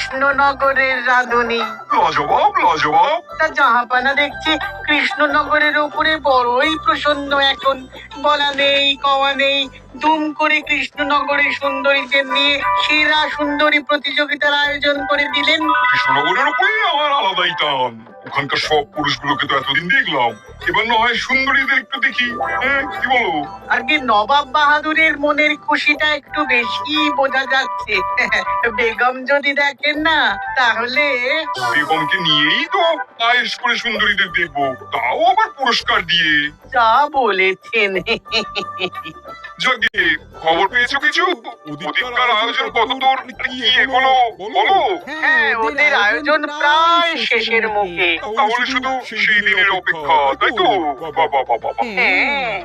কৃষ্ণনগরের রাঁধুনি। লাজবাব লাজবাব। তা জাহাপানা দেখছি কৃষ্ণনগরের উপরে বড়ই প্রসন্ন এখন। বলা নেই কওয়া নেই, দুম করে কৃষ্ণনগরে সুন্দরীদের নিয়ে সেরা সুন্দরী প্রতিযোগিতার আয়োজন করে দিলেন। কৃষ্ণনগরের উপরে আমার আলাদাই টান। ওখানকার সব পুরুষগুলোকে তো এতদিন দেখলাম, এবার না হয় সুন্দরীদের একটু দেখি। কি বলো? আর কি নবাব বাহাদুরের মনের খুশিটা একটু বেশি বোঝা যাচ্ছে। বেগম যদি দেখেন না তাহলে। বেগমকে নিয়েই তো আয়েশ করে সুন্দরীদের দেখবো, তাও আবার পুরস্কার দিয়ে। যা বলেছেন। যাকে খবর পেয়েছো কিছু? ওদিককার আয়োজন কতদূর, কি এগোলো বলো? হ্যাঁ, ওদের আয়োজন প্রায় শেষের মুখে। তাহলে শুধু সেই দিনের অপেক্ষা, তাই তো? বাবা বাবা বাবা। হ্যাঁ।